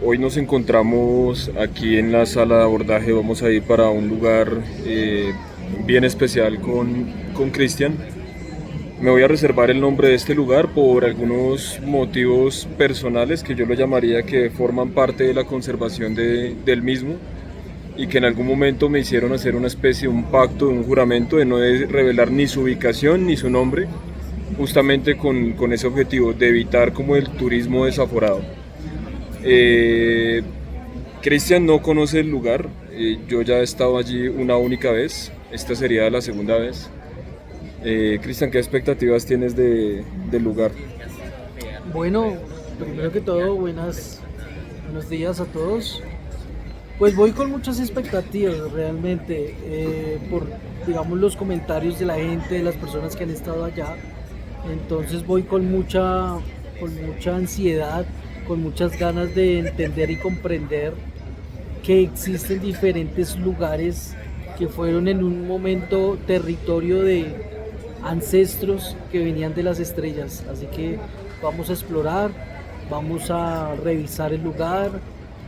Hoy nos encontramos aquí en la sala de abordaje, vamos a ir para un lugar bien especial con Cristian. Me voy a reservar el nombre de este lugar por algunos motivos personales que yo lo llamaría que forman parte de la conservación del mismo y que en algún momento me hicieron hacer una especie de un pacto, de un juramento de no revelar ni su ubicación ni su nombre, justamente con ese objetivo de evitar como el turismo desaforado. Eh, Cristian no conoce el lugar, yo ya he estado allí una única vez, esta sería la segunda vez. Cristian, ¿qué expectativas tienes del lugar? Bueno, primero que todo, buenos días a todos. Pues voy con muchas expectativas realmente, por, digamos, los comentarios de la gente, de las personas que han estado allá. Entonces voy con mucha ansiedad, con muchas ganas de entender y comprender que existen diferentes lugares que fueron en un momento territorio de ancestros que venían de las estrellas. Así que vamos a explorar, vamos a revisar el lugar,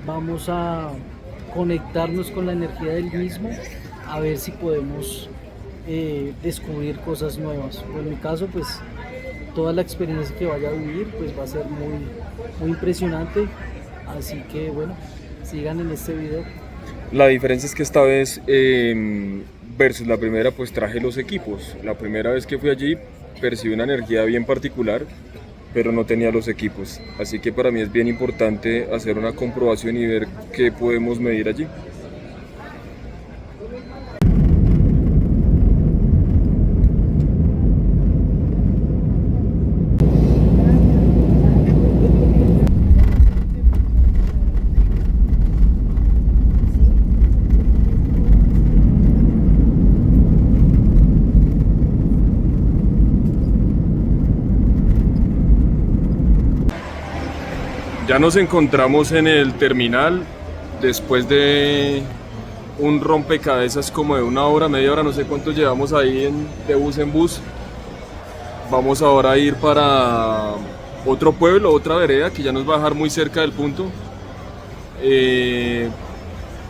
vamos a conectarnos con la energía del mismo, a ver si podemos descubrir cosas nuevas. En mi caso, pues toda la experiencia que vaya a vivir pues va a ser muy impresionante. Así que bueno, sigan en este video. La diferencia es que esta vez, versus la primera, pues traje los equipos. La primera vez que fui allí percibí una energía bien particular, pero no tenía los equipos. Así que para mí es bien importante hacer una comprobación y ver qué podemos medir allí. Ya nos encontramos en el terminal después de un rompecabezas como de una hora, media hora, no sé cuánto llevamos ahí de bus en bus. Vamos ahora a ir para otro pueblo, otra vereda que ya nos va a dejar muy cerca del punto.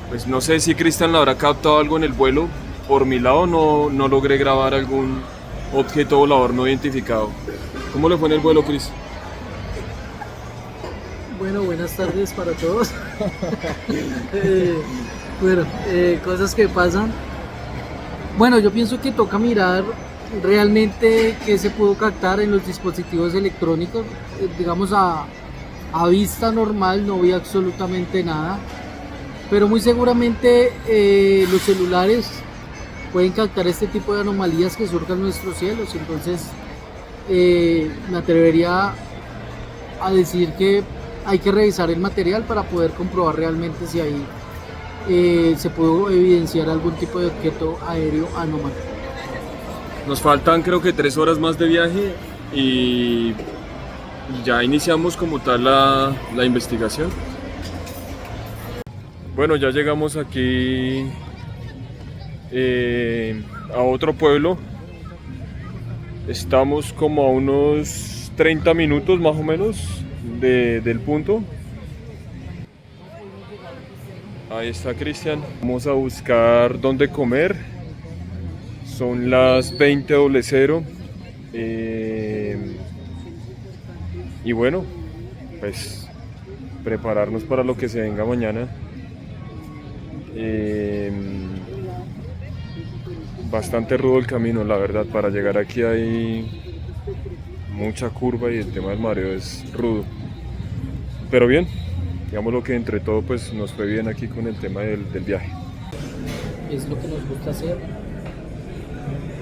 Pues no sé si Cristian le habrá captado algo en el vuelo. Por mi lado no logré grabar algún objeto volador no identificado. ¿Cómo le fue en el vuelo, Cris? Bueno, buenas tardes para todos. Bueno, cosas que pasan. Bueno, yo pienso que toca mirar realmente qué se pudo captar en los dispositivos electrónicos. Digamos, a vista normal no vi absolutamente nada, pero muy seguramente los celulares pueden captar este tipo de anomalías que surcan en nuestros cielos. Entonces, me atrevería a decir que hay que revisar el material para poder comprobar realmente si ahí se pudo evidenciar algún tipo de objeto aéreo anómalo. Nos faltan creo que 3 horas más de viaje y ya iniciamos como tal la investigación. Bueno, ya llegamos aquí a otro pueblo. Estamos como a unos 30 minutos más o menos del punto. Ahí está Cristian. Vamos a buscar dónde comer. Son las 20:00. Y bueno, pues prepararnos para lo que se venga mañana. Bastante rudo el camino, la verdad. Para llegar aquí hay mucha curva y el tema del mareo es rudo. Pero bien, digamos lo que entre todo pues nos fue bien aquí con el tema del viaje. Es lo que nos gusta hacer.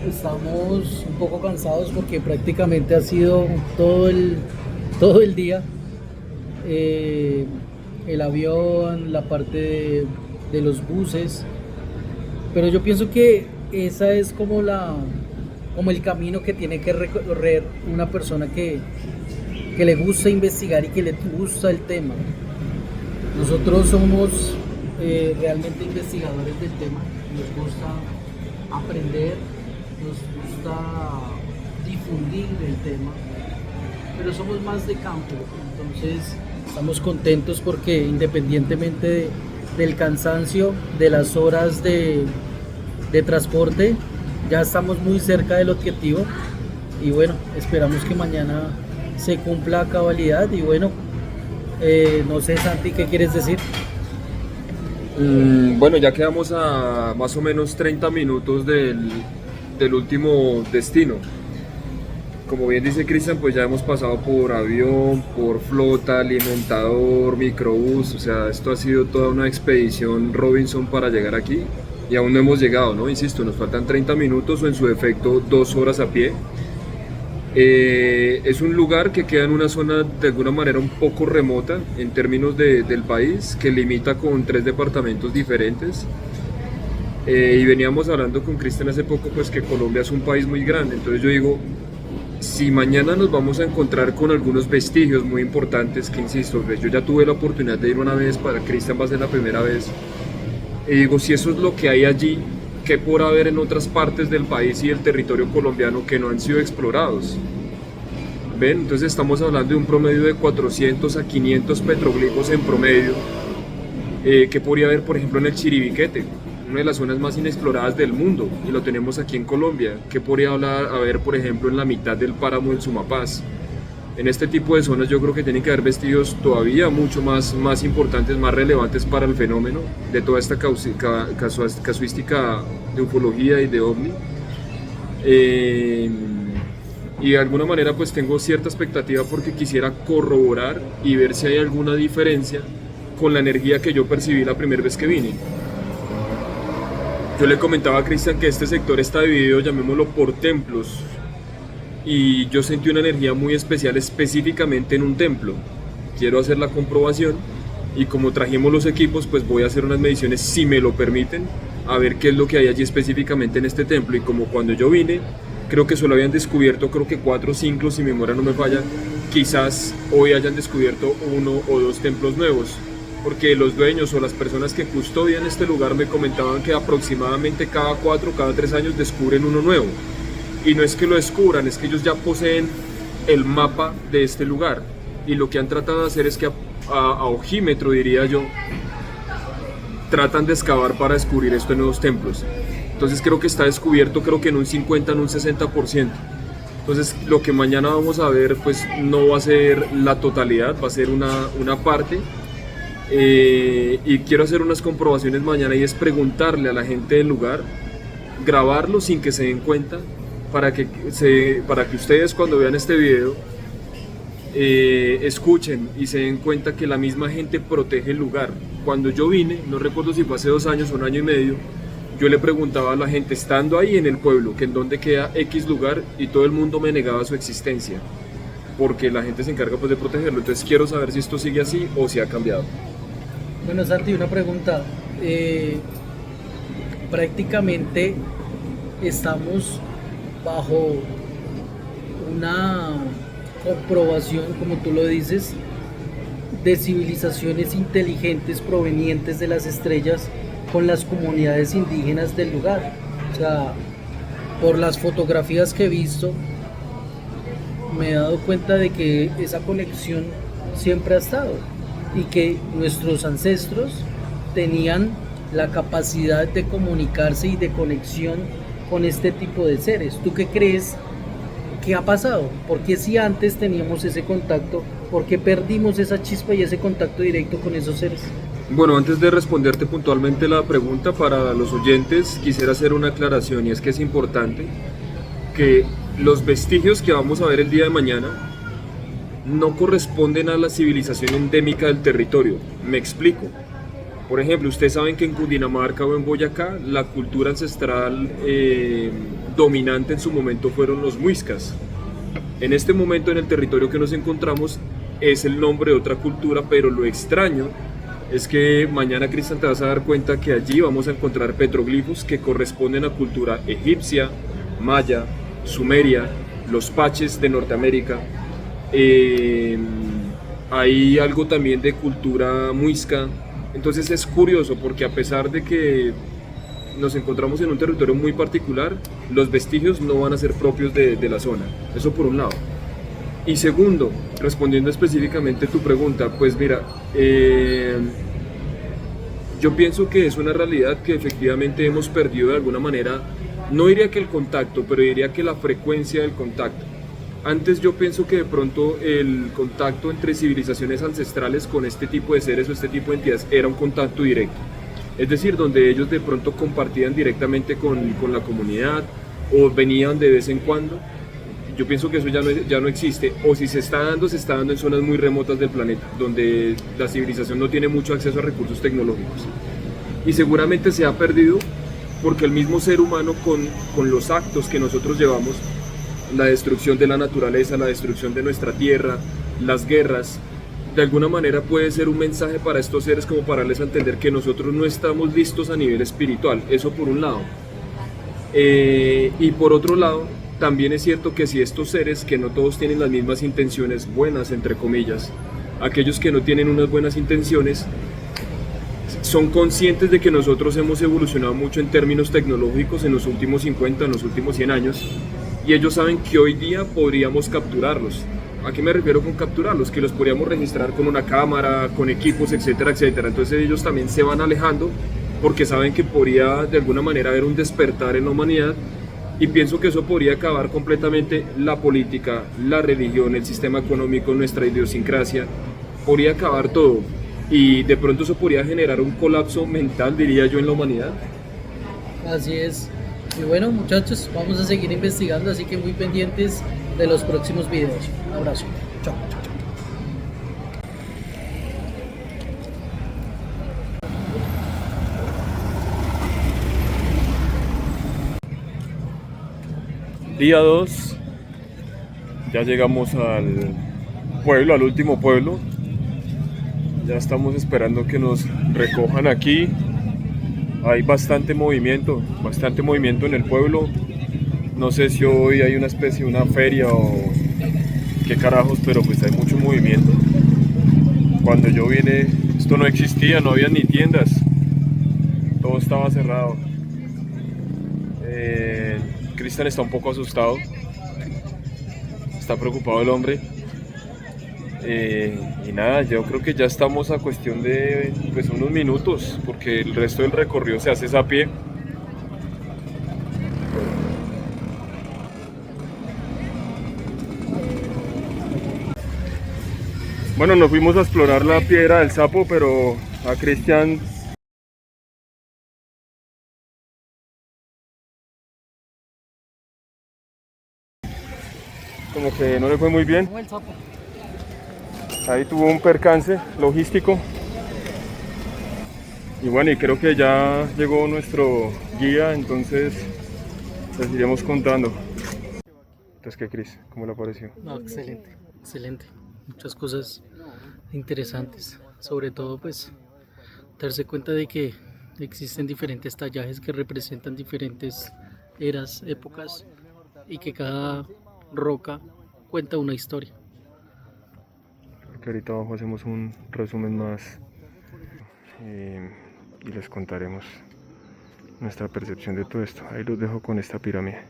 Estamos un poco cansados porque prácticamente ha sido todo el día. El avión, la parte de los buses. Pero yo pienso que esa es como el camino que tiene que recorrer una persona que le gusta investigar y que le gusta el tema. Nosotros somos realmente investigadores del tema, nos gusta aprender, nos gusta difundir el tema pero somos más de campo. Entonces estamos contentos porque independientemente del cansancio, de las horas de transporte, ya estamos muy cerca del objetivo y bueno, esperamos que mañana se cumpla a cabalidad y bueno, no sé Santi, ¿qué quieres decir? Bueno, ya quedamos a más o menos 30 minutos del último destino. Como bien dice Cristian, pues ya hemos pasado por avión, por flota, alimentador, microbús, o sea, esto ha sido toda una expedición Robinson para llegar aquí y aún no hemos llegado, ¿no? Insisto, nos faltan 30 minutos o en su defecto 2 horas a pie. Es un lugar que queda en una zona de alguna manera un poco remota en términos del país, que limita con 3 departamentos diferentes. Y veníamos hablando con Cristian hace poco, pues que Colombia es un país muy grande, entonces yo digo, si mañana nos vamos a encontrar con algunos vestigios muy importantes, que insisto, pues yo ya tuve la oportunidad de ir una vez, para Cristian va a ser la primera vez, y digo, si eso es lo que hay allí, ¿qué por haber en otras partes del país y del territorio colombiano que no han sido explorados? ¿Ven? Entonces estamos hablando de un promedio de 400 a 500 petroglifos en promedio, que podría haber, por ejemplo, en el Chiribiquete, una de las zonas más inexploradas del mundo, y lo tenemos aquí en Colombia. ¿Qué podría haber, por ejemplo, en la mitad del páramo del Sumapaz? En este tipo de zonas yo creo que tienen que haber vestigios todavía mucho más importantes, más relevantes para el fenómeno de toda esta casuística de ufología y de ovni. Y de alguna manera pues tengo cierta expectativa porque quisiera corroborar y ver si hay alguna diferencia con la energía que yo percibí la primera vez que vine. Yo le comentaba a Cristian que este sector está dividido, llamémoslo, por templos, y yo sentí una energía muy especial específicamente en un templo. Quiero hacer la comprobación y como trajimos los equipos, pues voy a hacer unas mediciones, si me lo permiten, a ver qué es lo que hay allí específicamente en este templo. Y como cuando yo vine, creo que solo habían descubierto, creo que 4 o 5, si mi memoria no me falla, quizás hoy hayan descubierto 1 o 2 templos nuevos, porque los dueños o las personas que custodian este lugar me comentaban que aproximadamente cada 4 o cada 3 años descubren uno nuevo. Y no es que lo descubran, es que ellos ya poseen el mapa de este lugar, y lo que han tratado de hacer es que a ojímetro, diría yo, tratan de excavar para descubrir estos nuevos templos. Entonces creo que está descubierto, creo que en un 50, en un 60%. Entonces lo que mañana vamos a ver pues no va a ser la totalidad, va a ser una parte. Y quiero hacer unas comprobaciones mañana, y es preguntarle a la gente del lugar, grabarlo sin que se den cuenta, para que ustedes cuando vean este video escuchen y se den cuenta que la misma gente protege el lugar. Cuando yo vine, no recuerdo si fue hace 2 años o 1 año y medio, yo le preguntaba a la gente estando ahí en el pueblo que en dónde queda X lugar, y todo el mundo me negaba su existencia, porque la gente se encarga pues de protegerlo. Entonces quiero saber si esto sigue así o si ha cambiado. Bueno, Santi, una pregunta. Prácticamente estamos bajo una comprobación, como tú lo dices, de civilizaciones inteligentes provenientes de las estrellas con las comunidades indígenas del lugar. O sea, por las fotografías que he visto, me he dado cuenta de que esa conexión siempre ha estado, y que nuestros ancestros tenían la capacidad de comunicarse y de conexión con este tipo de seres. ¿Tú qué crees que ha pasado? ¿Por qué si antes teníamos ese contacto, por qué perdimos esa chispa y ese contacto directo con esos seres? Bueno, antes de responderte puntualmente la pregunta, para los oyentes quisiera hacer una aclaración, y es que es importante que los vestigios que vamos a ver el día de mañana no corresponden a la civilización endémica del territorio. Me explico. Por ejemplo, ustedes saben que en Cundinamarca o en Boyacá la cultura ancestral dominante en su momento fueron los muiscas. En este momento, en el territorio que nos encontramos, es el nombre de otra cultura, pero lo extraño es que mañana, Cristian, te vas a dar cuenta que allí vamos a encontrar petroglifos que corresponden a cultura egipcia, maya, sumeria, los paches de Norteamérica. Hay algo también de cultura muisca. Entonces es curioso porque a pesar de que nos encontramos en un territorio muy particular, los vestigios no van a ser propios de la zona. Eso por un lado. Y segundo, respondiendo específicamente a tu pregunta, pues mira, yo pienso que es una realidad que efectivamente hemos perdido de alguna manera, no diría que el contacto, pero diría que la frecuencia del contacto. Antes yo pienso que de pronto el contacto entre civilizaciones ancestrales con este tipo de seres o este tipo de entidades era un contacto directo. Es decir, donde ellos de pronto compartían directamente con la comunidad o venían de vez en cuando. Yo pienso que eso ya no existe, o si se está dando en zonas muy remotas del planeta, donde la civilización no tiene mucho acceso a recursos tecnológicos. Y seguramente se ha perdido porque el mismo ser humano con los actos que nosotros llevamos, la destrucción de la naturaleza, la destrucción de nuestra tierra, las guerras, de alguna manera puede ser un mensaje para estos seres como para darles a entender que nosotros no estamos listos a nivel espiritual, eso por un lado. Y por otro lado, también es cierto que si estos seres, que no todos tienen las mismas intenciones buenas, entre comillas, aquellos que no tienen unas buenas intenciones, son conscientes de que nosotros hemos evolucionado mucho en términos tecnológicos en los últimos 50, en los últimos 100 años, y ellos saben que hoy día podríamos capturarlos. ¿A qué me refiero con capturarlos? Que los podríamos registrar con una cámara, con equipos, etcétera, etcétera. Entonces ellos también se van alejando porque saben que podría de alguna manera haber un despertar en la humanidad, y pienso que eso podría acabar completamente la política, la religión, el sistema económico, nuestra idiosincrasia, podría acabar todo, y de pronto eso podría generar un colapso mental, diría yo, en la humanidad. Así es. Y bueno, muchachos, vamos a seguir investigando, así que muy pendientes de los próximos videos. Un abrazo. Chao. Día 2, ya llegamos al pueblo, al último pueblo. Ya estamos esperando que nos recojan aquí. Hay bastante movimiento en el pueblo. No sé si hoy hay una especie de una feria o qué carajos, pero pues hay mucho movimiento. Cuando yo vine, esto no existía, no había ni tiendas. Todo estaba cerrado. Cristian está un poco asustado. Está preocupado el hombre. Y nada, yo creo que ya estamos a cuestión de pues unos minutos, porque el resto del recorrido se hace a pie. Bueno, nos fuimos a explorar la Piedra del Sapo, pero a Cristian como que no le fue muy bien. Ahí tuvo un percance logístico. Y bueno, y creo que ya llegó nuestro guía, entonces les iremos contando. Entonces, ¿qué, Cris? ¿Cómo le pareció? No, excelente, excelente. Muchas cosas interesantes. Sobre todo, pues, darse cuenta de que existen diferentes tallajes que representan diferentes eras, épocas, y que cada roca cuenta una historia. Porque ahorita abajo hacemos un resumen más y les contaremos nuestra percepción de todo esto. Ahí los dejo con esta pirámide.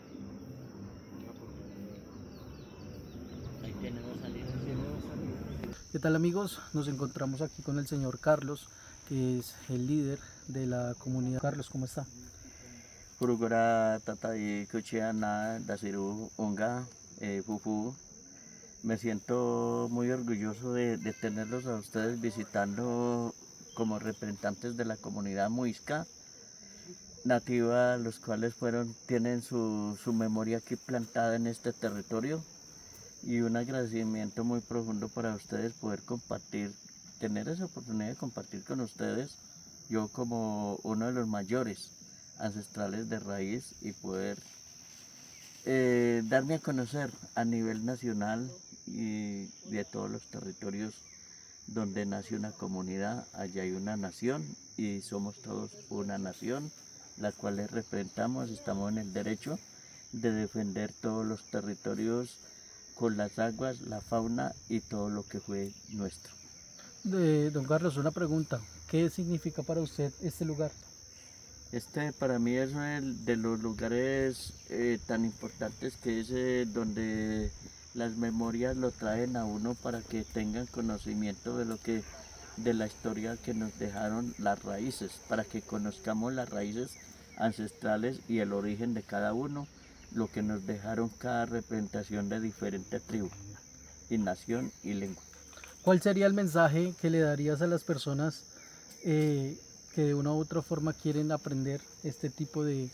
¿Qué tal, amigos? Nos encontramos aquí con el señor Carlos, que es el líder de la comunidad. Carlos, ¿cómo está? Purugora Tatai Kuchiana Dasiru Unga Fufu. Me siento muy orgulloso de tenerlos a ustedes visitando como representantes de la comunidad muisca nativa, los cuales tienen su memoria aquí plantada en este territorio, y un agradecimiento muy profundo para ustedes poder compartir, tener esa oportunidad de compartir con ustedes, yo como uno de los mayores ancestrales de raíz, y poder darme a conocer a nivel nacional y de todos los territorios donde nace una comunidad. Allá hay una nación y somos todos una nación, la cual les representamos. Estamos en el derecho de defender todos los territorios con las aguas, la fauna y todo lo que fue nuestro. Don Carlos, una pregunta. ¿Qué significa para usted este lugar? Este para mí es uno de los lugares tan importantes, que es donde las memorias lo traen a uno para que tengan conocimiento de de la historia que nos dejaron las raíces, para que conozcamos las raíces ancestrales y el origen de cada uno, lo que nos dejaron cada representación de diferente tribu y nación y lengua. ¿Cuál sería el mensaje que le darías a las personas que de una u otra forma quieren aprender este tipo de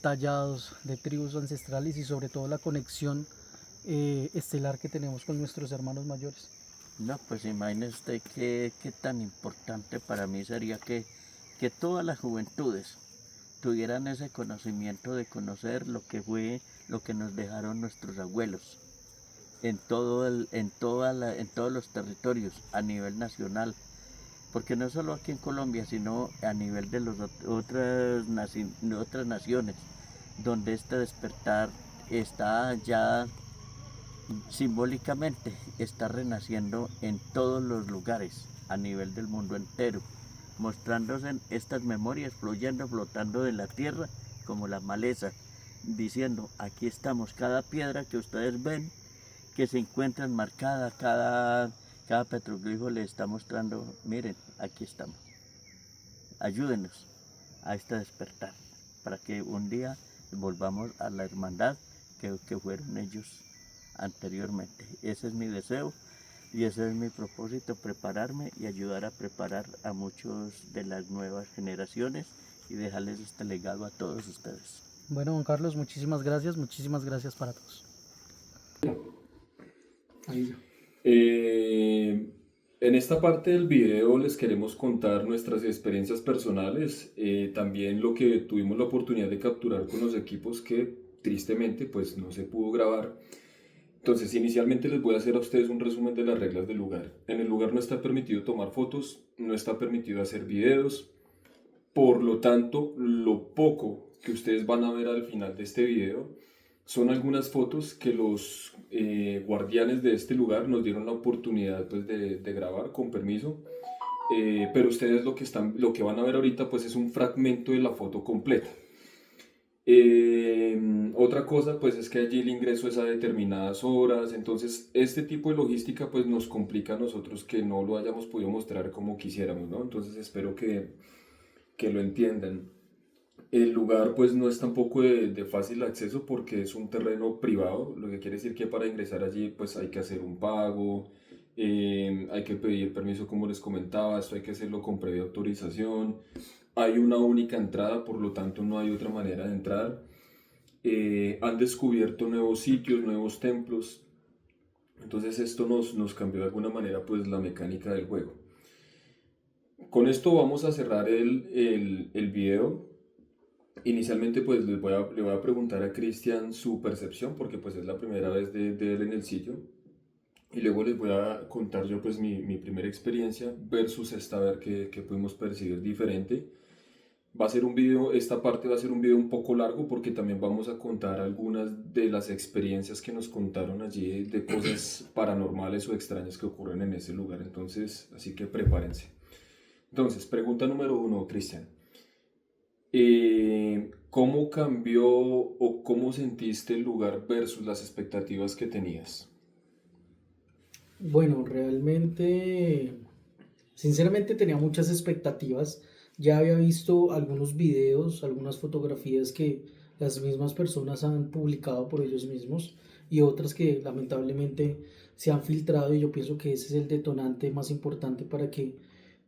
tallados, de tribus ancestrales y sobre todo la conexión estelar que tenemos con nuestros hermanos mayores? No, pues imagínese usted qué tan importante para mí sería que todas las juventudes tuvieran ese conocimiento de conocer lo que fue, lo que nos dejaron nuestros abuelos en todos los territorios a nivel nacional, porque no solo aquí en Colombia, sino a nivel de otras naciones, donde este despertar está ya simbólicamente, está renaciendo en todos los lugares a nivel del mundo entero, mostrándose en estas memorias, flotando de la tierra como la maleza, diciendo, aquí estamos, cada piedra que ustedes ven, que se encuentran marcada, cada petroglifo le está mostrando, miren, aquí estamos, ayúdenos a este despertar, para que un día volvamos a la hermandad que fueron ellos anteriormente. Ese es mi deseo y ese es mi propósito, prepararme y ayudar a preparar a muchos de las nuevas generaciones y dejarles este legado a todos ustedes. Bueno, don Carlos, muchísimas gracias para todos. Ahí. En esta parte del video les queremos contar nuestras experiencias personales, también lo que tuvimos la oportunidad de capturar con los equipos que tristemente pues no se pudo grabar. Entonces inicialmente les voy a hacer a ustedes un resumen de las reglas del lugar. En el lugar no está permitido tomar fotos, no está permitido hacer videos, por lo tanto lo poco que ustedes van a ver al final de este video son algunas fotos que los guardianes de este lugar nos dieron la oportunidad pues, de grabar con permiso, pero ustedes lo que van a ver ahorita pues, es un fragmento de la foto completa. Otra cosa pues es que allí el ingreso es a determinadas horas, entonces este tipo de logística pues nos complica a nosotros que no lo hayamos podido mostrar como quisiéramos, ¿no? Entonces espero que lo entiendan. El lugar pues no es tampoco de fácil acceso porque es un terreno privado, lo que quiere decir que para ingresar allí pues hay que hacer un pago, hay que pedir permiso como les comentaba, esto hay que hacerlo con previa autorización, hay una única entrada, por lo tanto no hay otra manera de entrar. Han descubierto nuevos sitios, nuevos templos, entonces esto nos cambió de alguna manera pues la mecánica del juego. Con esto vamos a cerrar el video. Inicialmente pues le voy a preguntar a Cristian su percepción porque pues es la primera vez de él en el sitio y luego les voy a contar yo pues mi primera experiencia versus esta, a ver qué pudimos percibir diferente. Va a ser un video, esta parte va a ser un video un poco largo porque también vamos a contar algunas de las experiencias que nos contaron allí de cosas paranormales o extrañas que ocurren en ese lugar, entonces así que prepárense. Entonces, pregunta número 1, Cristian. ¿Cómo cambió o cómo sentiste el lugar versus las expectativas que tenías? Bueno, realmente, sinceramente tenía muchas expectativas. Ya había visto algunos videos, algunas fotografías que las mismas personas han publicado por ellos mismos y otras que lamentablemente se han filtrado y yo pienso que ese es el detonante más importante para que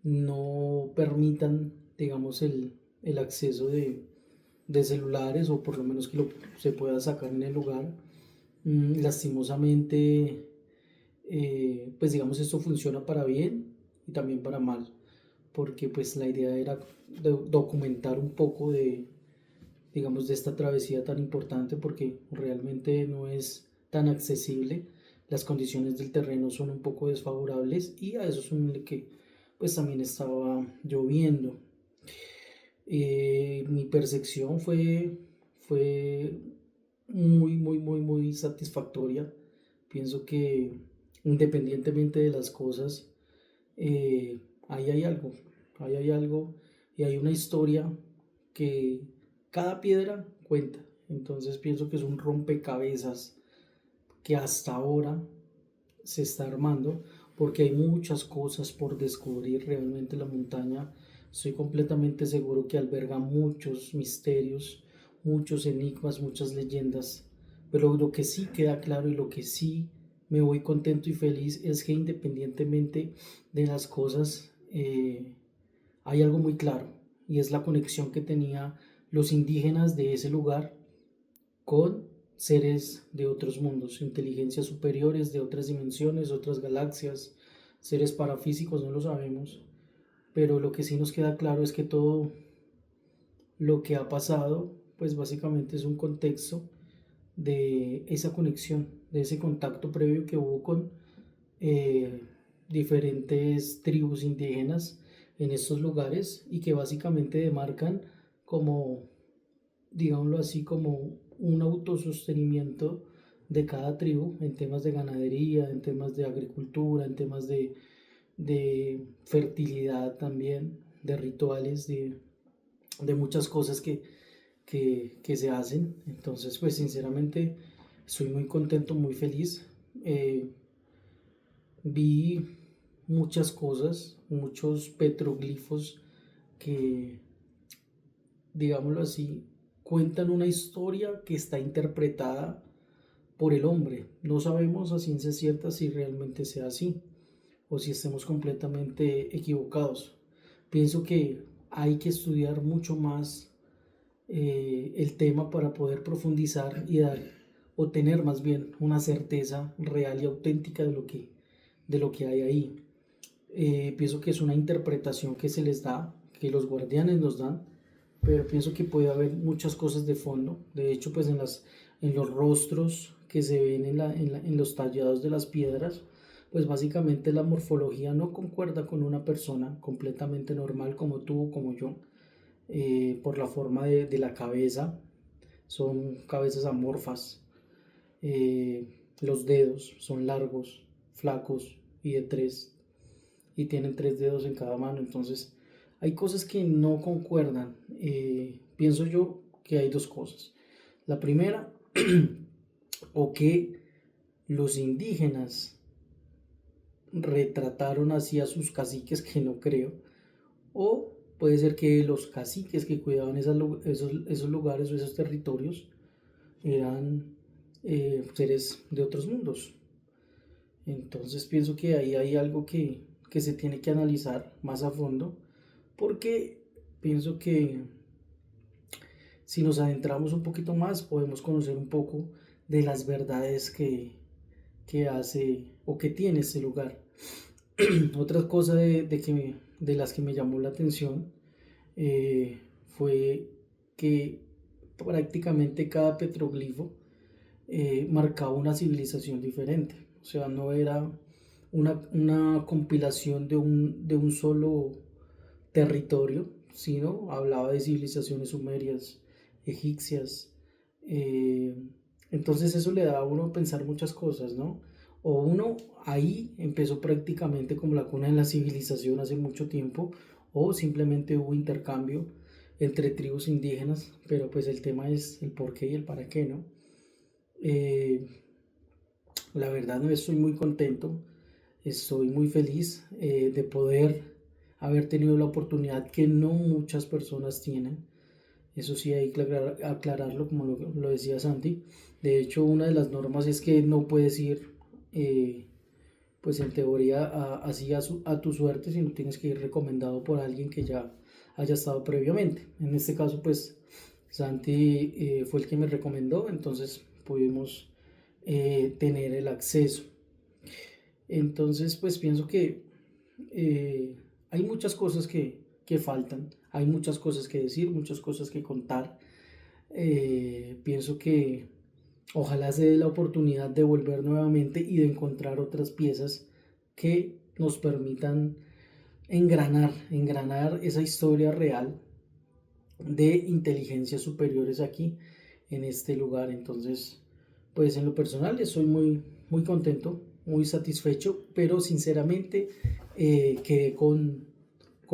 no permitan, digamos, el acceso de celulares o por lo menos que se pueda sacar en el lugar. Lastimosamente, pues digamos, esto funciona para bien y también para mal, porque pues la idea era documentar un poco digamos, de esta travesía tan importante porque realmente no es tan accesible. Las condiciones del terreno son un poco desfavorables y a eso es un que pues también estaba lloviendo. Mi percepción fue muy satisfactoria. Pienso que independientemente de las cosas, ahí hay algo y hay una historia que cada piedra cuenta. Entonces pienso que es un rompecabezas que hasta ahora se está armando, porque hay muchas cosas por descubrir. Realmente la montaña, estoy completamente seguro que alberga muchos misterios, muchos enigmas, muchas leyendas, pero lo que sí queda claro y lo que sí me voy contento y feliz es que independientemente de las cosas, hay algo muy claro, y es la conexión que tenían los indígenas de ese lugar con seres de otros mundos, inteligencias superiores de otras dimensiones, otras galaxias, seres parafísicos, no lo sabemos, pero lo que sí nos queda claro es que todo lo que ha pasado, pues básicamente es un contexto de esa conexión, de ese contacto previo que hubo con eh, diferentes tribus indígenas en estos lugares y que básicamente demarcan como, digámoslo así, como un autosostenimiento de cada tribu en temas de ganadería, en temas de agricultura, en temas de fertilidad también, de rituales, de muchas cosas que se hacen. Entonces, pues sinceramente, estoy muy contento, muy feliz. Eh, Vi muchas cosas, muchos petroglifos que, digámoslo así, cuentan una historia que está interpretada por el hombre. No sabemos a ciencia cierta si realmente sea así o si estemos completamente equivocados. Pienso que hay que estudiar mucho más el tema para poder profundizar y dar o tener más bien una certeza real y auténtica de lo que hay ahí. Pienso que es una interpretación que se les da, que los guardianes nos dan, pero pienso que puede haber muchas cosas de fondo. De hecho, pues en los rostros que se ven en los tallados de las piedras, pues básicamente la morfología no concuerda con una persona completamente normal como tú o como yo, por la forma de la cabeza, son cabezas amorfas, eh, los dedos son largos, flacos y de tres, y tienen tres dedos en cada mano. Entonces hay cosas que no concuerdan. Pienso yo que hay dos cosas. La primera, o que los indígenas retrataron así a sus caciques, que no creo, o puede ser que los caciques que cuidaban esos lugares o esos territorios eran seres de otros mundos. Entonces pienso que ahí hay algo que se tiene que analizar más a fondo, porque pienso que si nos adentramos un poquito más podemos conocer un poco de las verdades que hace o que tiene este lugar. Otra cosa de las que me llamó la atención fue que prácticamente cada petroglifo marcaba una civilización diferente. O sea, no era una compilación de un solo territorio, sino hablaba de civilizaciones sumerias, egipcias. eh, entonces eso le da a uno a pensar muchas cosas, ¿no? O uno ahí empezó prácticamente como la cuna de la civilización hace mucho tiempo, o simplemente hubo intercambio entre tribus indígenas, pero pues el tema es el por qué y el para qué, ¿no? Eh, la verdad no estoy muy contento, estoy muy feliz de poder haber tenido la oportunidad que no muchas personas tienen. Eso sí hay que aclararlo, como lo decía Santi. De hecho, una de las normas es que no puedes ir, pues en teoría, así a tu suerte, sino tienes que ir recomendado por alguien que ya haya estado previamente. En este caso, pues Santi fue el que me recomendó, entonces pudimos tener el acceso. Entonces, pues pienso que hay muchas cosas que faltan, hay muchas cosas que decir, muchas cosas que contar. Pienso que ojalá se dé la oportunidad de volver nuevamente y de encontrar otras piezas que nos permitan engranar esa historia real de inteligencias superiores aquí en este lugar. Entonces, pues en lo personal estoy muy contento, muy satisfecho, pero sinceramente quedé con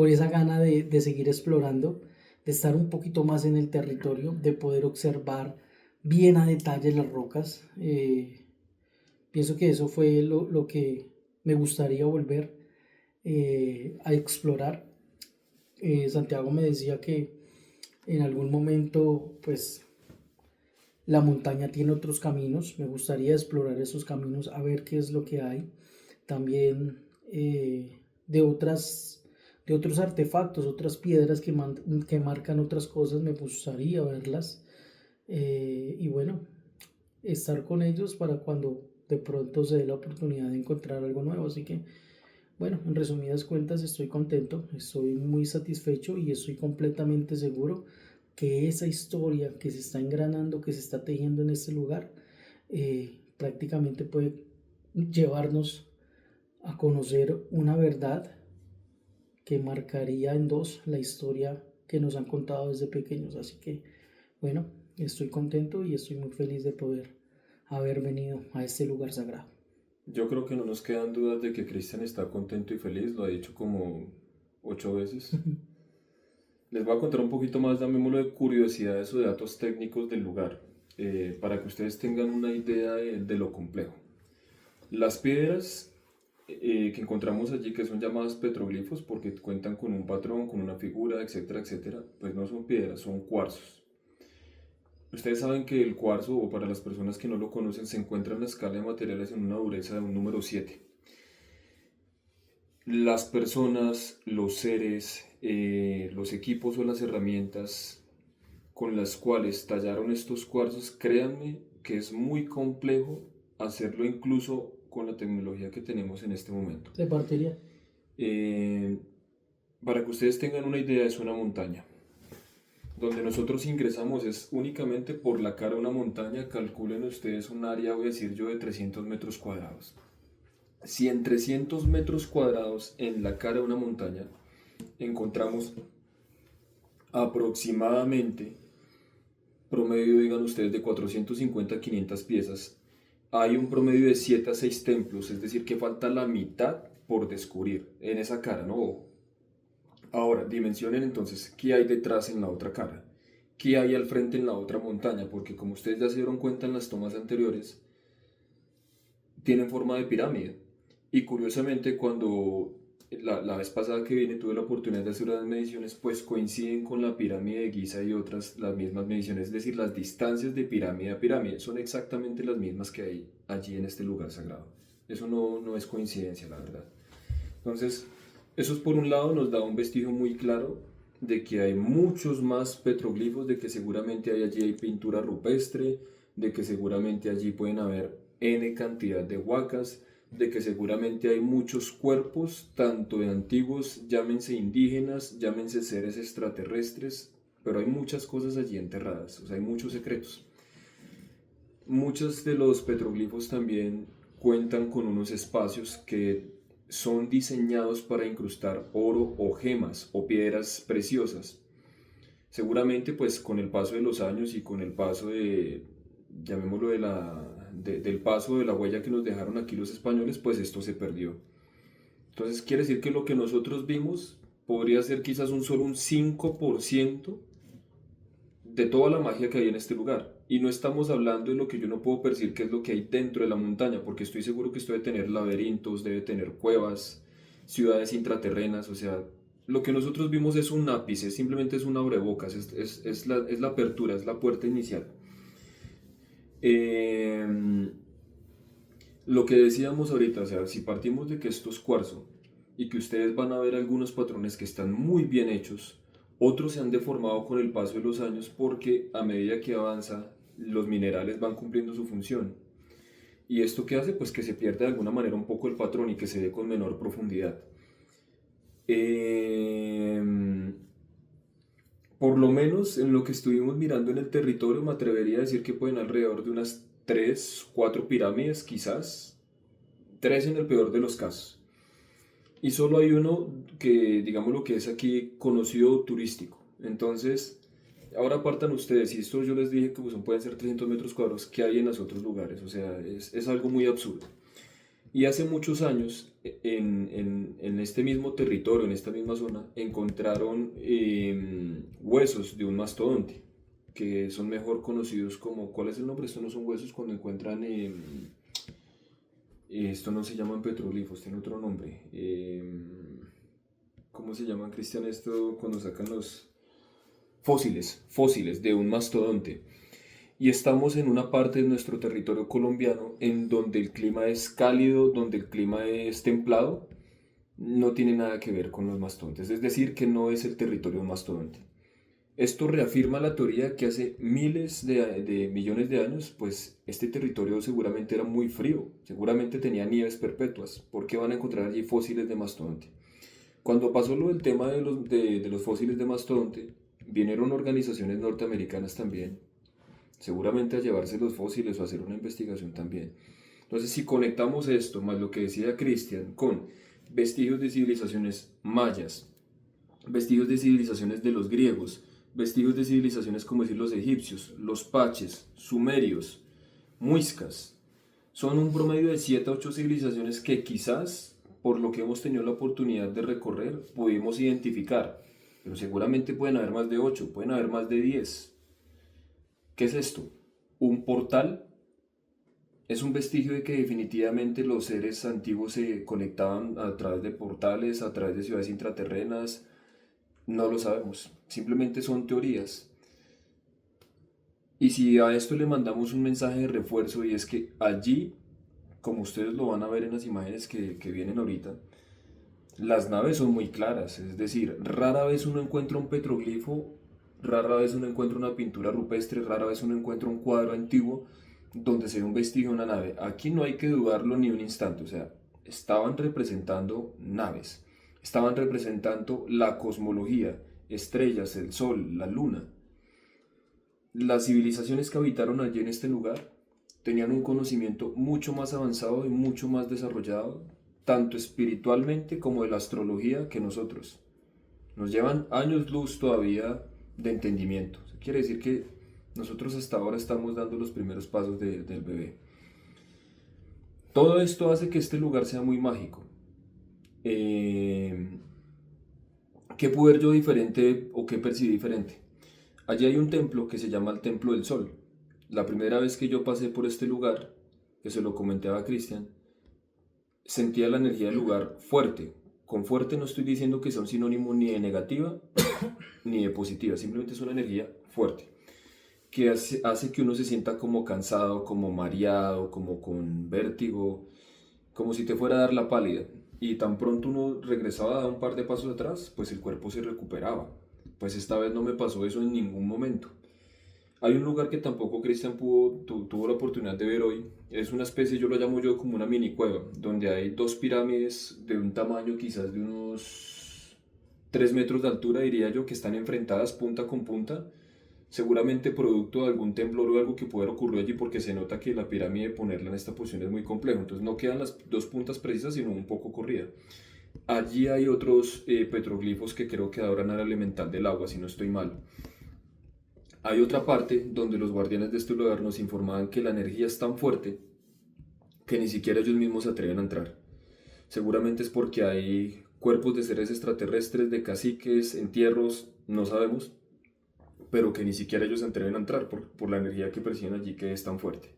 esa gana de seguir explorando, de estar un poquito más en el territorio, de poder observar bien a detalle las rocas. Pienso que eso fue lo que me gustaría volver a explorar. Santiago me decía que en algún momento, pues, la montaña tiene otros caminos. Me gustaría explorar esos caminos, a ver qué es lo que hay. También de de otros artefactos, otras piedras que marcan otras cosas, me gustaría verlas. Y bueno, estar con ellos para cuando de pronto se dé la oportunidad de encontrar algo nuevo. Así que, bueno, en resumidas cuentas, estoy contento, estoy muy satisfecho y estoy completamente seguro que esa historia que se está engranando, que se está tejiendo en este lugar, prácticamente puede llevarnos a conocer una verdad que marcaría en dos la historia que nos han contado desde pequeños. Así que, bueno, estoy contento y estoy muy feliz de poder haber venido a este lugar sagrado. Yo creo que no nos quedan dudas de que Cristian está contento y feliz, lo ha dicho como 8 veces. Les voy a contar un poquito más, llamémoslo de curiosidades o de datos técnicos del lugar, para que ustedes tengan una idea de lo complejo. Las piedras que encontramos allí, que son llamadas petroglifos porque cuentan con un patrón, con una figura, etcétera, etcétera, pues no son piedras, son cuarzos. Ustedes saben que el cuarzo, o para las personas que no lo conocen, se encuentra en la escala de materiales en una dureza de un número 7. Las personas, los seres, los equipos o las herramientas con las cuales tallaron estos cuarzos, créanme que es muy complejo hacerlo incluso con la tecnología que tenemos en este momento. Se partiría. Eh, para que ustedes tengan una idea, es una montaña. Donde nosotros ingresamos es únicamente por la cara de una montaña. Calculen ustedes un área, voy a decir yo, de 300 metros cuadrados. Si en 300 metros cuadrados en la cara de una montaña encontramos aproximadamente, promedio, digan ustedes, de 450 a 500 piezas, hay un promedio de 7 a 6 templos, es decir, que falta la mitad por descubrir en esa cara, ¿no? Ahora, dimensionen entonces qué hay detrás en la otra cara, qué hay al frente en la otra montaña, porque como ustedes ya se dieron cuenta en las tomas anteriores, tienen forma de pirámide. Y curiosamente, cuando la vez pasada que vine tuve la oportunidad de hacer unas mediciones, pues coinciden con la pirámide de Giza y otras, las mismas mediciones, es decir, las distancias de pirámide a pirámide son exactamente las mismas que hay allí en este lugar sagrado. Eso no es coincidencia, la verdad. Entonces, eso por un lado nos da un vestigio muy claro de que hay muchos más petroglifos, de que seguramente allí hay pintura rupestre, de que seguramente allí pueden haber N cantidad de huacas, de que seguramente hay muchos cuerpos, tanto de antiguos, llámense indígenas, llámense seres extraterrestres, pero hay muchas cosas allí enterradas, o sea, hay muchos secretos. Muchos de los petroglifos también cuentan con unos espacios que son diseñados para incrustar oro o gemas o piedras preciosas. Seguramente pues con el paso de los años y con el paso de, llamémoslo del paso de la huella que nos dejaron aquí los españoles, pues esto se perdió. Entonces quiere decir que lo que nosotros vimos podría ser quizás solo un 5% de toda la magia que hay en este lugar. Y no estamos hablando de lo que yo no puedo percibir, que es lo que hay dentro de la montaña, porque estoy seguro que esto debe tener laberintos, debe tener cuevas, ciudades intraterrenas, o sea, lo que nosotros vimos es un ápice, simplemente es un abrebocas, es la apertura, es la puerta inicial. Lo que decíamos ahorita, o sea, si partimos de que esto es cuarzo y que ustedes van a ver algunos patrones que están muy bien hechos, otros se han deformado con el paso de los años porque a medida que avanza los minerales van cumpliendo su función. ¿Y esto qué hace? Pues que se pierda de alguna manera un poco el patrón y que se ve con menor profundidad. Por lo menos en lo que estuvimos mirando en el territorio, me atrevería a decir que pueden alrededor de unas 3, 4 pirámides, quizás 3 en el peor de los casos. Y solo hay uno que, digamos, lo que es aquí conocido turístico. Entonces, ahora partan ustedes, y esto yo les dije que pues, pueden ser 300 metros cuadrados, que hay en los otros lugares. O sea, es algo muy absurdo. Y hace muchos años, en este mismo territorio, en esta misma zona, encontraron huesos de un mastodonte, que son mejor conocidos como, ¿cuál es el nombre? Estos no son huesos cuando encuentran Esto no se llaman petroglifos, tiene otro nombre. ¿Cómo se llaman, Cristian, esto cuando sacan los fósiles de un mastodonte? Y estamos en una parte de nuestro territorio colombiano en donde el clima es cálido, donde el clima es templado, no tiene nada que ver con los mastodontes, es decir, que no es el territorio de un mastodonte. Esto reafirma la teoría que hace miles de millones de años, pues este territorio seguramente era muy frío, seguramente tenía nieves perpetuas. ¿Por qué van a encontrar allí fósiles de mastodonte? Cuando pasó lo del tema de los fósiles de mastodonte, vinieron organizaciones norteamericanas también, seguramente a llevarse los fósiles o a hacer una investigación también. Entonces, si conectamos esto, más lo que decía Cristian, con vestigios de civilizaciones mayas, vestigios de civilizaciones de los griegos, vestigios de civilizaciones como decir los egipcios, los paches, sumerios, muiscas, son un promedio de 7 a 8 civilizaciones que quizás, por lo que hemos tenido la oportunidad de recorrer, pudimos identificar, pero seguramente pueden haber más de 8, pueden haber más de 10. ¿Qué es esto? Un portal. Es un vestigio de que definitivamente los seres antiguos se conectaban a través de portales, a través de ciudades intraterrenas. No lo sabemos, simplemente son teorías. Y si a esto le mandamos un mensaje de refuerzo, y es que allí, como ustedes lo van a ver en las imágenes que vienen ahorita, las naves son muy claras, es decir, rara vez uno encuentra un petroglifo, rara vez uno encuentra una pintura rupestre, rara vez uno encuentra un cuadro antiguo donde se ve un vestigio de una nave. Aquí no hay que dudarlo ni un instante, o sea, estaban representando naves, estaban representando la cosmología, estrellas, el sol, la luna. Las civilizaciones que habitaron allí en este lugar tenían un conocimiento mucho más avanzado y mucho más desarrollado, tanto espiritualmente como de la astrología, que nosotros. Nos llevan años luz todavía de entendimiento. Eso quiere decir que nosotros hasta ahora estamos dando los primeros pasos del bebé. Todo esto hace que este lugar sea muy mágico. ¿Qué pude ver yo diferente o qué percibí diferente? Allí hay un templo que se llama el Templo del Sol. La primera vez que yo pasé por este lugar, que se lo comentaba a Cristian, sentía la energía del lugar fuerte. Con fuerte no estoy diciendo que sea un sinónimo ni de negativa ni de positiva, simplemente es una energía fuerte, que hace que uno se sienta como cansado, como mareado, como con vértigo, como si te fuera a dar la pálida. Y tan pronto uno regresaba a dar un par de pasos atrás, pues el cuerpo se recuperaba. Pues esta vez no me pasó eso en ningún momento. Hay un lugar que tampoco Cristian tuvo la oportunidad de ver hoy. Es una especie, yo lo llamo yo como una mini cueva, donde hay dos pirámides de un tamaño quizás de unos 3 metros de altura, diría yo, que están enfrentadas punta con punta. Seguramente producto de algún temblor o algo que pueda ocurrir allí, porque se nota que la pirámide, ponerla en esta posición es muy complejo. Entonces no quedan las dos puntas precisas, sino un poco corrida. Allí hay otros petroglifos que creo que adoran al elemental del agua, si no estoy mal. Hay otra parte donde los guardianes de este lugar nos informaban que la energía es tan fuerte que ni siquiera ellos mismos se atreven a entrar. Seguramente es porque hay cuerpos de seres extraterrestres, de caciques, entierros, no sabemos, pero que ni siquiera ellos se atreven a entrar por la energía que perciben allí, que es tan fuerte.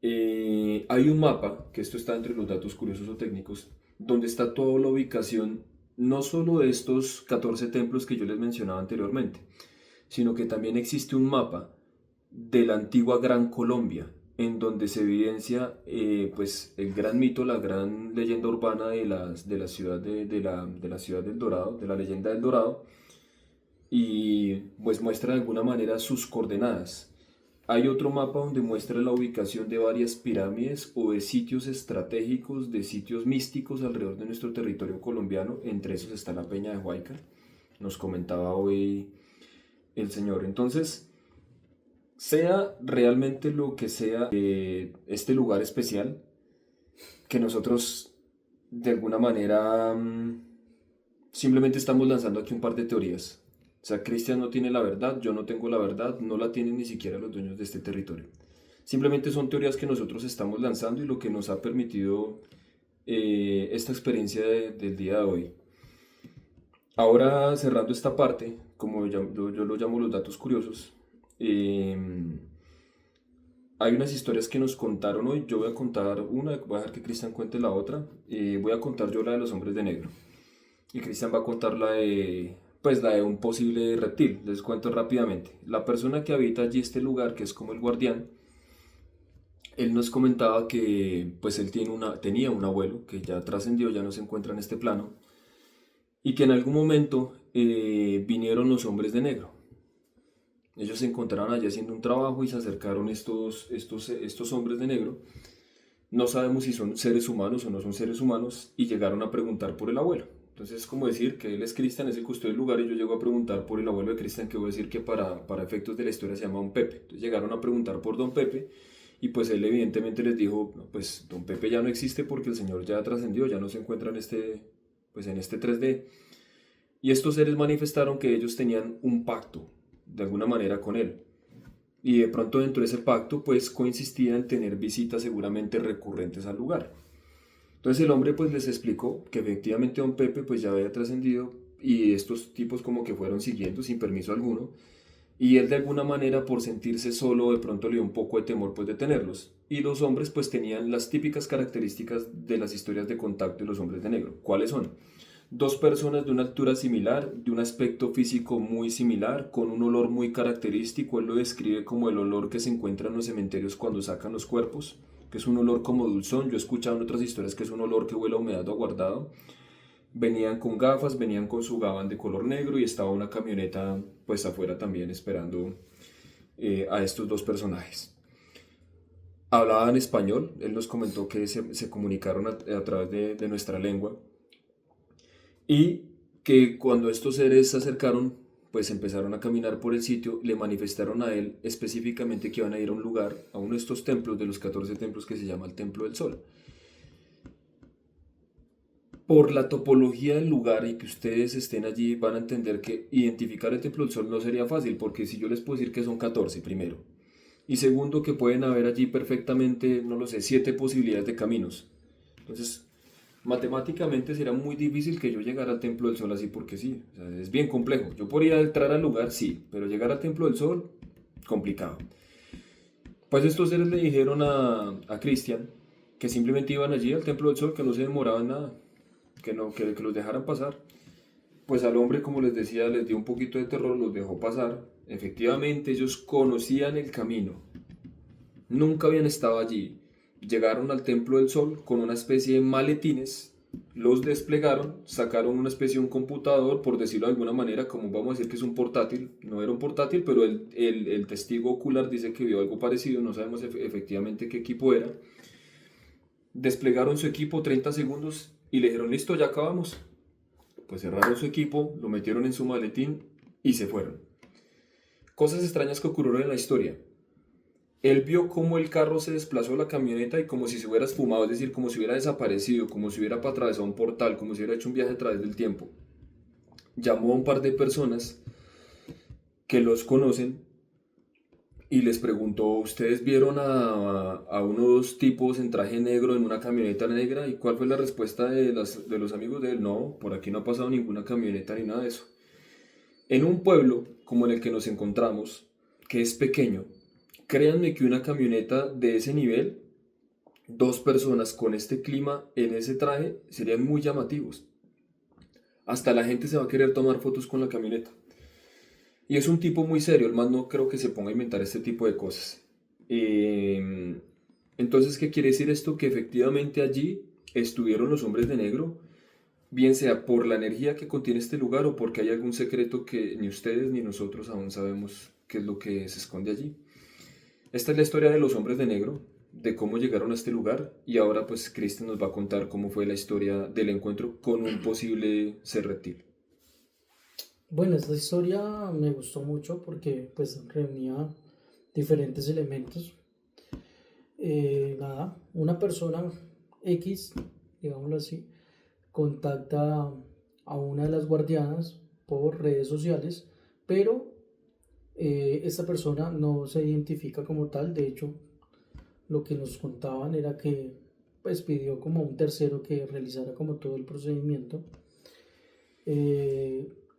Hay un mapa, que esto está entre los datos curiosos o técnicos, donde está toda la ubicación, no solo de estos 14 templos que yo les mencionaba anteriormente, sino que también existe un mapa de la antigua Gran Colombia, en donde se evidencia pues el gran mito, la gran leyenda urbana de la ciudad de la ciudad del Dorado, de la leyenda del Dorado, y pues muestra de alguna manera sus coordenadas. Hay otro mapa donde muestra la ubicación de varias pirámides o de sitios estratégicos, de sitios místicos alrededor de nuestro territorio colombiano. Entre esos está la Peña de Huayca, nos comentaba hoy el señor. Entonces, sea realmente lo que sea este lugar especial, que nosotros de alguna manera simplemente estamos lanzando aquí un par de teorías. O sea, Cristian no tiene la verdad, yo no tengo la verdad, no la tienen ni siquiera los dueños de este territorio. Simplemente son teorías que nosotros estamos lanzando y lo que nos ha permitido esta experiencia del día de hoy. Ahora, cerrando esta parte, como yo lo llamo los datos curiosos, Hay unas historias que nos contaron hoy. Yo voy a contar una, voy a dejar que Cristian cuente la otra. Voy a contar yo la de los hombres de negro. Y Cristian va a contar pues la de un posible reptil. Les cuento rápidamente. La persona que habita allí este lugar, que es como el guardián, él nos comentaba que pues él tenía un abuelo que ya trascendió, ya no se encuentra en este plano, y que en algún momento vinieron los hombres de negro. Ellos se encontraron allí haciendo un trabajo y se acercaron estos hombres de negro. No sabemos si son seres humanos o no son seres humanos y llegaron a preguntar por el abuelo. Entonces es como decir que él es Cristian, es el custodio del lugar y yo llego a preguntar por el abuelo de Cristian, que voy a decir que para efectos de la historia se llama Don Pepe. Entonces llegaron a preguntar por Don Pepe y pues él evidentemente les dijo, no, pues Don Pepe ya no existe porque el Señor ya trascendió, ya no se encuentra pues en este 3D. Y estos seres manifestaron que ellos tenían un pacto, de alguna manera, con él. Y de pronto dentro de ese pacto, pues coincistía en tener visitas seguramente recurrentes al lugar. Entonces el hombre pues les explicó que efectivamente don Pepe pues ya había trascendido y estos tipos como que fueron siguiendo sin permiso alguno. Y él de alguna manera por sentirse solo de pronto le dio un poco de temor pues de tenerlos. Y los hombres pues tenían las típicas características de las historias de contacto de los hombres de negro. ¿Cuáles son? Dos personas de una altura similar, de un aspecto físico muy similar, con un olor muy característico. Él lo describe como el olor que se encuentra en los cementerios cuando sacan los cuerpos, que es un olor como dulzón. Yo he escuchado en otras historias que es un olor que huele a humedad o guardado. Venían con gafas, venían con su gabán de color negro y estaba una camioneta pues afuera también esperando a estos dos personajes. Hablaban español, él nos comentó que se comunicaron a través de nuestra lengua y que cuando estos seres se acercaron, pues empezaron a caminar por el sitio, le manifestaron a él específicamente que iban a ir a un lugar, a uno de estos templos, de los 14 templos que se llama el Templo del Sol. Por la topología del lugar y que ustedes estén allí, van a entender que identificar el Templo del Sol no sería fácil, porque si yo les puedo decir que son 14 primero, y segundo que pueden haber allí perfectamente, no lo sé, 7 posibilidades de caminos. Entonces, matemáticamente será muy difícil que yo llegara al Templo del Sol así porque sí. O sea, es bien complejo. Yo podría entrar al lugar, sí, pero llegar al Templo del Sol, complicado. Pues estos seres le dijeron a Cristian que simplemente iban allí al Templo del Sol, que no se demoraban nada, que los dejaran pasar. Pues al hombre, como les decía, les dio un poquito de terror, los dejó pasar. Efectivamente, ellos conocían el camino, nunca habían estado allí. Llegaron al Templo del Sol con una especie de maletines, los desplegaron, sacaron una especie de un computador, por decirlo de alguna manera, como vamos a decir que es un portátil. No era un portátil, pero el testigo ocular dice que vio algo parecido, no sabemos efectivamente qué equipo era. Desplegaron su equipo 30 segundos y le dijeron, listo, ya acabamos. Pues cerraron su equipo, lo metieron en su maletín y se fueron. Cosas extrañas que ocurrieron en la historia. Él vio cómo el carro se desplazó de la camioneta y como si se hubiera esfumado, es decir, como si hubiera desaparecido, como si hubiera atravesado un portal, como si hubiera hecho un viaje a través del tiempo. Llamó a un par de personas que los conocen y les preguntó, ¿ustedes vieron a unos tipos en traje negro en una camioneta negra? ¿Y cuál fue la respuesta de los amigos de él? No, por aquí no ha pasado ninguna camioneta ni nada de eso. En un pueblo como en el que nos encontramos, que es pequeño, créanme que una camioneta de ese nivel, dos personas con este clima en ese traje, serían muy llamativos. Hasta la gente se va a querer tomar fotos con la camioneta. Y es un tipo muy serio, el man no creo que se ponga a inventar este tipo de cosas. Entonces, ¿qué quiere decir esto? Que efectivamente allí estuvieron los hombres de negro, bien sea por la energía que contiene este lugar o porque hay algún secreto que ni ustedes ni nosotros aún sabemos qué es lo que se esconde allí. Esta es la historia de los hombres de negro, de cómo llegaron a este lugar y ahora pues Cristian nos va a contar cómo fue la historia del encuentro con un posible ser reptil. Bueno, esta historia me gustó mucho porque pues reunía diferentes elementos. Nada, una persona X, digámoslo así, contacta a una de las guardianas por redes sociales, pero esta persona no se identifica como tal. De hecho, lo que nos contaban era que pues pidió como a un tercero que realizara como todo el procedimiento.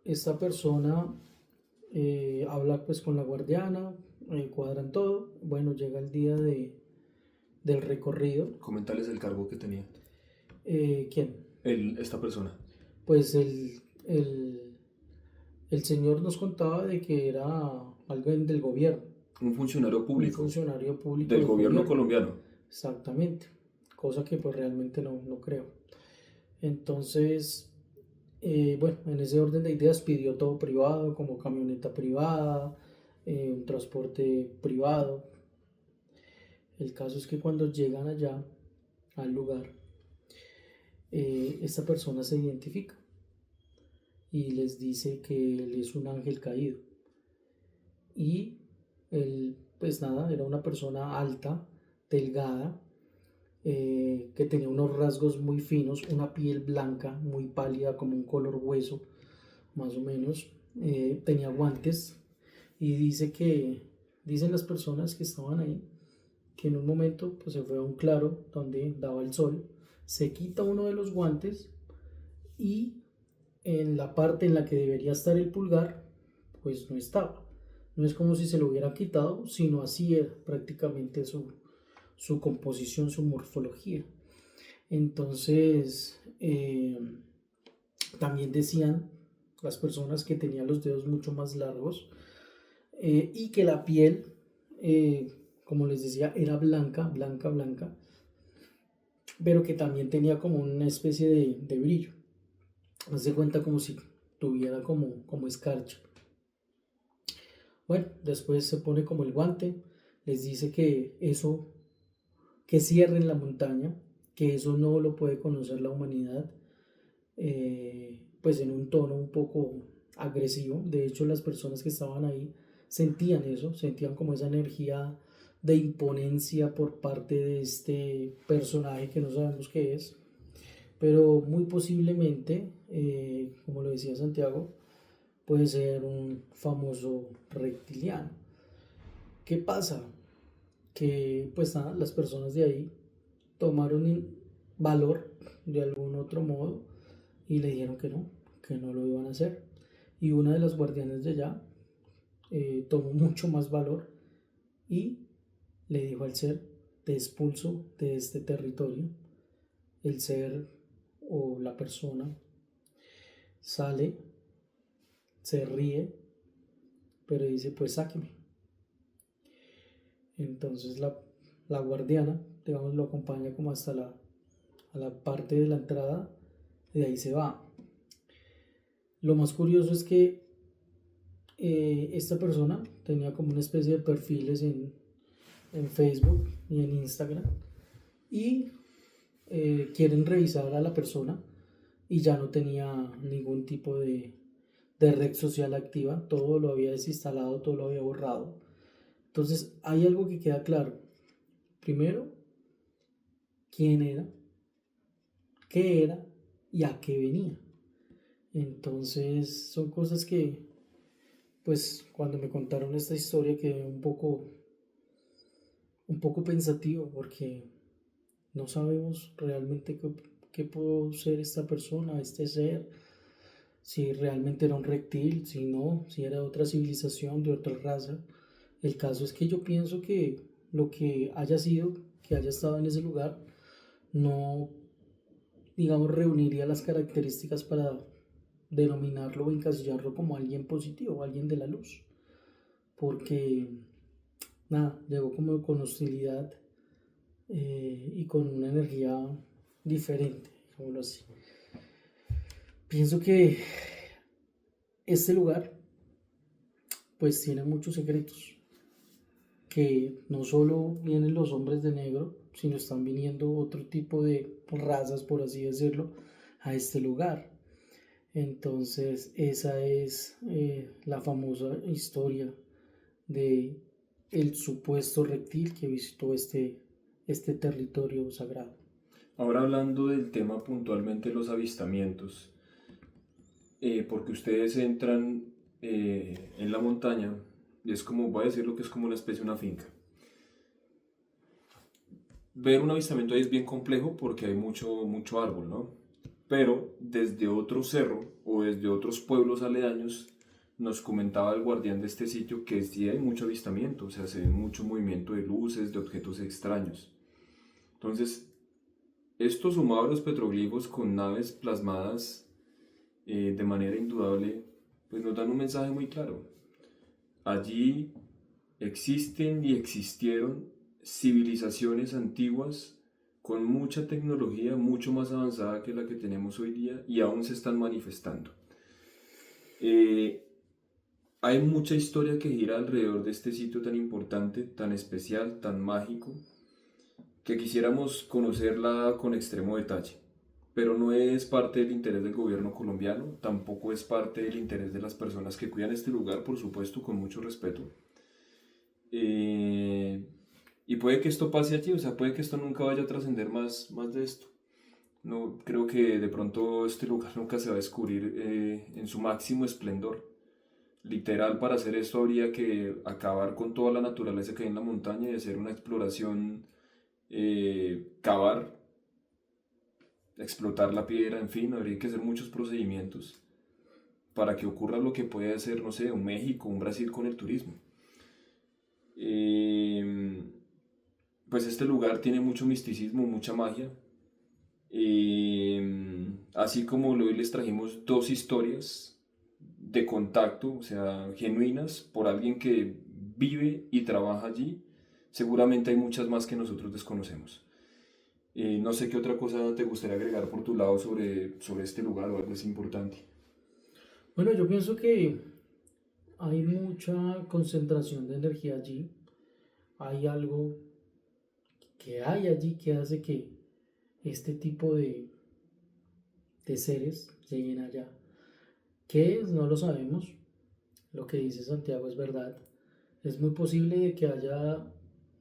Esta persona habla pues con la guardiana, cuadran todo. Bueno, llega el día del recorrido. Comentales el cargo que tenía ¿Quién? esta persona. Pues el señor nos contaba de que era alguien del gobierno, Un funcionario un público funcionario público del gobierno colombiano. Exactamente, cosa que pues realmente no creo. Entonces, bueno, en ese orden de ideas pidió todo privado, como camioneta privada, un transporte privado. El caso es que cuando llegan allá al lugar, esta persona se identifica y les dice que él es un ángel caído. Y él, pues nada, era una persona alta, delgada, que tenía unos rasgos muy finos, una piel blanca, muy pálida, como un color hueso, más o menos. Tenía guantes y dicen las personas que estaban ahí, que en un momento pues, se fue a un claro donde daba el sol, se quita uno de los guantes y en la parte en la que debería estar el pulgar, pues no estaba. No es como si se lo hubiera quitado, sino así era prácticamente su composición, su morfología. Entonces, también decían las personas que tenían los dedos mucho más largos y que la piel, como les decía, era blanca, blanca, blanca, pero que también tenía como una especie de brillo. Haz de cuenta como si tuviera como escarcha. Bueno, después se pone como el guante, les dice que eso, que cierren la montaña, que eso no lo puede conocer la humanidad, pues en un tono un poco agresivo. De hecho, las personas que estaban ahí sentían eso, sentían como esa energía de imponencia por parte de este personaje que no sabemos qué es, pero muy posiblemente, como lo decía Santiago, puede ser un famoso reptiliano. ¿Qué pasa? Que pues nada, las personas de ahí tomaron valor de algún otro modo y le dijeron que no lo iban a hacer. Y una de las guardianes de allá tomó mucho más valor y le dijo al ser: te expulso de este territorio. El ser o la persona sale, se ríe, pero dice: pues sáqueme. Entonces la guardiana, digamos, lo acompaña como hasta a la parte de la entrada y de ahí se va. Lo más curioso es que esta persona tenía como una especie de perfiles en Facebook y en Instagram y quieren revisar a la persona y ya no tenía ningún tipo de red social activa, todo lo había desinstalado, todo lo había borrado. Entonces hay algo que queda claro. Primero, quién era, qué era y a qué venía. Entonces son cosas que, pues cuando me contaron esta historia quedé un poco pensativo porque no sabemos realmente qué pudo ser esta persona, este ser, si realmente era un reptil, si no, si era de otra civilización, de otra raza. El caso es que yo pienso que lo que haya sido, que haya estado en ese lugar, no, digamos, reuniría las características para denominarlo o encasillarlo como alguien positivo, alguien de la luz. Porque, nada, llegó como con hostilidad y con una energía diferente, digámoslo así. Pienso que este lugar, pues tiene muchos secretos, que no solo vienen los hombres de negro, sino están viniendo otro tipo de razas, por así decirlo, a este lugar. Entonces esa es la famosa historia de el supuesto reptil que visitó este territorio sagrado. Ahora hablando del tema puntualmente los avistamientos, porque ustedes entran en la montaña, y es como, voy a decirlo que es como una especie de una finca. Ver un avistamiento ahí es bien complejo porque hay mucho árbol, ¿no? Pero desde otro cerro o desde otros pueblos aledaños nos comentaba el guardián de este sitio que sí hay mucho avistamiento, o sea, se ve mucho movimiento de luces, de objetos extraños. Entonces, esto sumado a los petroglifos con naves plasmadas de manera indudable, pues nos dan un mensaje muy claro. Allí existen y existieron civilizaciones antiguas con mucha tecnología mucho más avanzada que la que tenemos hoy día y aún se están manifestando. Hay mucha historia que gira alrededor de este sitio tan importante, tan especial, tan mágico, que quisiéramos conocerla con extremo detalle. Pero no es parte del interés del gobierno colombiano, tampoco es parte del interés de las personas que cuidan este lugar, por supuesto, con mucho respeto. Y puede que esto pase allí, o sea, puede que esto nunca vaya a trascender más de esto. No, creo que de pronto este lugar nunca se va a descubrir en su máximo esplendor. Literal, para hacer esto habría que acabar con toda la naturaleza que hay en la montaña y hacer una exploración, cavar, explotar la piedra, en fin, habría que hacer muchos procedimientos para que ocurra lo que puede hacer, no sé, un México, un Brasil con el turismo. Pues este lugar tiene mucho misticismo, mucha magia. Así como hoy les trajimos dos historias de contacto, o sea, genuinas, por alguien que vive y trabaja allí, seguramente hay muchas más que nosotros desconocemos. No sé qué otra cosa te gustaría agregar por tu lado sobre este lugar o algo es importante. Bueno, yo pienso que hay mucha concentración de energía allí. Hay algo que hay allí que hace que este tipo de seres lleguen allá. ¿Qué es? No lo sabemos. Lo que dice Santiago es verdad. Es muy posible de que haya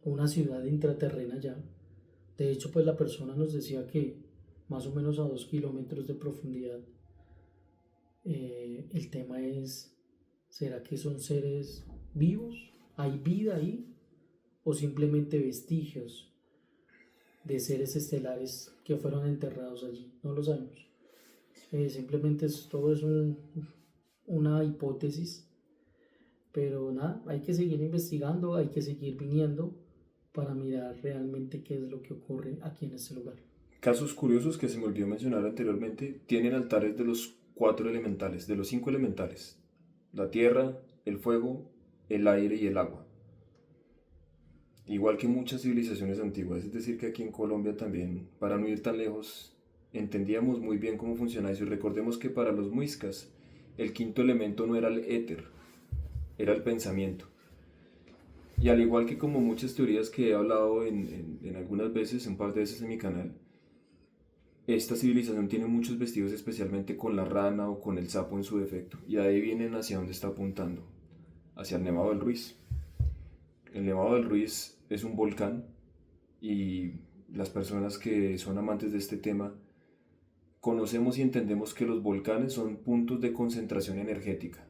una ciudad intraterrena allá. De hecho, pues la persona nos decía que más o menos a 2 kilómetros de profundidad. El tema es, ¿será que son seres vivos? ¿Hay vida ahí? ¿O simplemente vestigios de seres estelares que fueron enterrados allí? No lo sabemos. Simplemente todo es una hipótesis. Pero nada, hay que seguir investigando, hay que seguir viniendo para mirar realmente qué es lo que ocurre aquí en este lugar. Casos curiosos que se me olvidó mencionar anteriormente, tienen altares de los 4 elementales, de los 5 elementales: la tierra, el fuego, el aire y el agua. Igual que muchas civilizaciones antiguas, es decir que aquí en Colombia también, para no ir tan lejos, entendíamos muy bien cómo funciona eso y recordemos que para los muiscas el quinto elemento no era el éter, era el pensamiento. Y al igual que como muchas teorías que he hablado en algunas veces, un par de veces en mi canal, esta civilización tiene muchos vestidos especialmente con la rana o con el sapo en su defecto. Y ahí vienen hacia donde está apuntando, hacia el Nevado del Ruiz. El Nevado del Ruiz es un volcán y las personas que son amantes de este tema conocemos y entendemos que los volcanes son puntos de concentración energética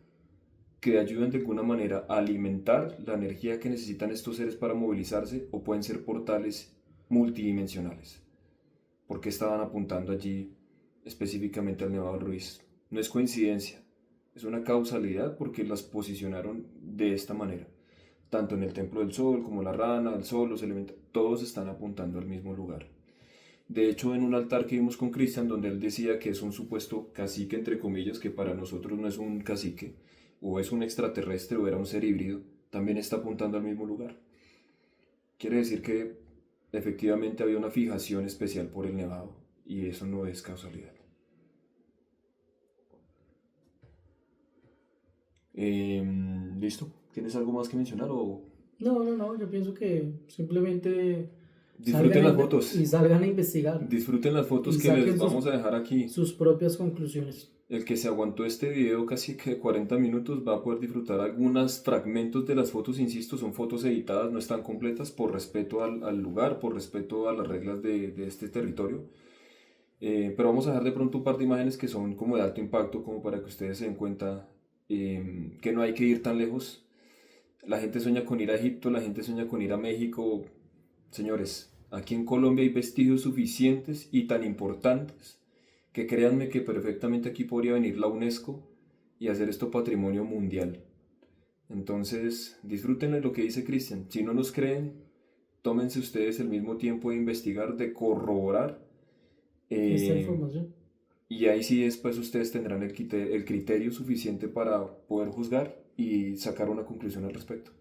que ayudan de alguna manera a alimentar la energía que necesitan estos seres para movilizarse o pueden ser portales multidimensionales. ¿Por qué estaban apuntando allí específicamente al Nevado del Ruiz? No es coincidencia, es una causalidad porque las posicionaron de esta manera. Tanto en el Templo del Sol como la rana, el sol, los elementos, todos están apuntando al mismo lugar. De hecho, en un altar que vimos con Cristian, donde él decía que es un supuesto cacique, entre comillas, que para nosotros no es un cacique, o es un extraterrestre o era un ser híbrido, también está apuntando al mismo lugar. Quiere decir que efectivamente había una fijación especial por el nevado, y eso no es casualidad. ¿Listo? ¿Tienes algo más que mencionar o...? No, yo pienso que simplemente Disfruten las fotos. Y salgan a investigar. Disfruten las fotos que les vamos a dejar aquí. Sus propias conclusiones. El que se aguantó este video casi que 40 minutos va a poder disfrutar algunos fragmentos de las fotos, insisto, son fotos editadas, no están completas por respeto al lugar, por respeto a las reglas de este territorio. Pero vamos a dejar de pronto un par de imágenes que son como de alto impacto, como para que ustedes se den cuenta que no hay que ir tan lejos. La gente sueña con ir a Egipto, la gente sueña con ir a México. Señores, aquí en Colombia hay vestigios suficientes y tan importantes que créanme que perfectamente aquí podría venir la UNESCO y hacer esto patrimonio mundial. Entonces, disfruten de lo que dice Cristian. Si no nos creen, tómense ustedes el mismo tiempo de investigar, de corroborar. Esta eh, información. y ahí sí después ustedes tendrán el criterio suficiente para poder juzgar y sacar una conclusión al respecto.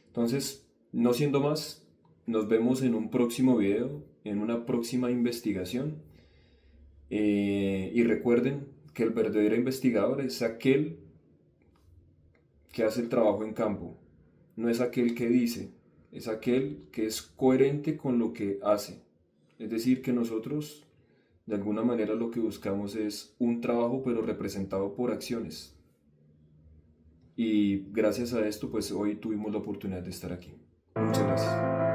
Entonces, no siendo más, nos vemos en un próximo video, en una próxima investigación. Y recuerden que el verdadero investigador es aquel que hace el trabajo en campo, no es aquel que dice, es aquel que es coherente con lo que hace. Es decir, que nosotros de alguna manera lo que buscamos es un trabajo pero representado por acciones. Y gracias a esto pues hoy tuvimos la oportunidad de estar aquí. Muchas gracias.